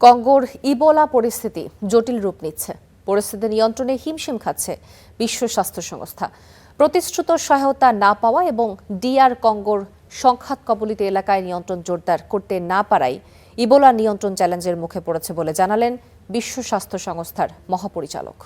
কঙ্গোর Ebola পরিস্থিতি জটিল রূপ নিচ্ছে। পরিস্থিতি নিয়ন্ত্রণে হিমশিম খাচ্ছে বিশ্ব স্বাস্থ্য সংস্থা। প্রতিশ্রুত সহায়তা না পাওয়া এবং ডিআর কঙ্গোর সংঘাত কবলিত এলাকায় নিয়ন্ত্রণ জোরদার করতে না পারায় ইবোলা নিয়ন্ত্রণ চ্যালেঞ্জের মুখে পড়েছে বলে জানালেন বিশ্ব স্বাস্থ্য সংস্থার মহাপরিচালক।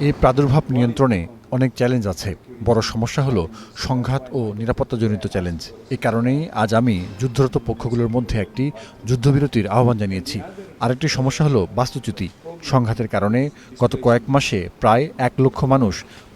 এই প্রাদুর্ভাব নিয়ন্ত্রণে অনেক চ্যালেঞ্জ আছে। বড় সমস্যা হলো সংঘাত ও নিরাপত্তাজনিত চ্যালেঞ্জ। এই কারণেই আজ আমি যুদ্ধরত পক্ষগুলোর মধ্যে একটি যুদ্ধবিরতির আহ্বান জানিয়েছি। আরেকটি সমস্যা হলো বাস্তুচ্যুতি। সংঘাতের কারণে গত কয়েক মাসে প্রায় 1 লক্ষ মানুষ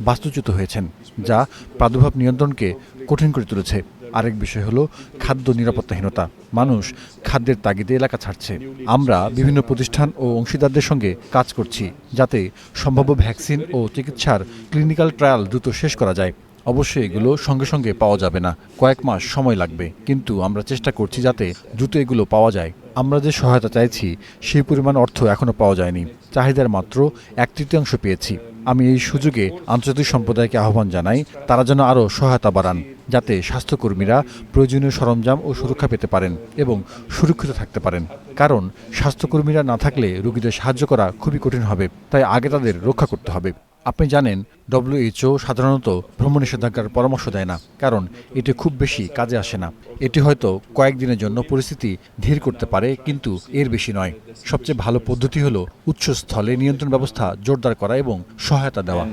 বাস্তুচ্যুত হয়েছেন, যা প্রাদুর্ভাব নিয়ন্ত্রণকে কঠিন করে তুলেছে। আরেক বিষয় হলো খাদ্য নিরাপত্তাহীনতা। মানুষ খাদ্যের তাগিদে এলাকা ছাড়ছে। আমরা বিভিন্ন প্রতিষ্ঠান ও অংশীদারদের সঙ্গে কাজ করছি যাতে সম্ভাব্য ভ্যাকসিন ও চিকিৎসার ক্লিনিক্যাল ট্রায়াল দ্রুত শেষ করা যায়। অবশ্যই এগুলো সঙ্গে সঙ্গে পাওয়া যাবে না, কয়েক মাস সময় লাগবে, কিন্তু আমরা চেষ্টা করছি যাতে দ্রুত এগুলো পাওয়া যায়। আমরা যে সহায়তা চাইছি সেই পরিমাণ অর্থ এখনো পাওয়া যায়নি। চাহিদার মাত্র 1/3 পেয়েছি। আমি এই সুযোগে আন্তর্জাতিক সম্প্রদায়কে আহ্বান জানাই, তারা যেন আরও সহায়তা বাড়ান, যাতে স্বাস্থ্যকর্মীরা প্রয়োজনীয় সরঞ্জাম ও সুরক্ষা পেতে পারেন এবং সুরক্ষিত থাকতে পারেন। কারণ স্বাস্থ্যকর্মীরা না থাকলে রোগীদের সাহায্য করা খুবই কঠিন হবে, তাই আগে তাদের রক্ষা করতে হবে। আপনি জানেন, WHO সাধারণত ভ্রমণ নিষেধাজ্ঞার পরামর্শ দেয় না, কারণ এটি খুব বেশি কাজে আসে না। এটি হয়তো কয়েকদিনের জন্য পরিস্থিতি ধীর করতে পারে, কিন্তু এর বেশি নয়। সবচেয়ে ভালো পদ্ধতি হলো উৎসস্থলে নিয়ন্ত্রণ ব্যবস্থা জোরদার করা এবং সহায়তা দেওয়া।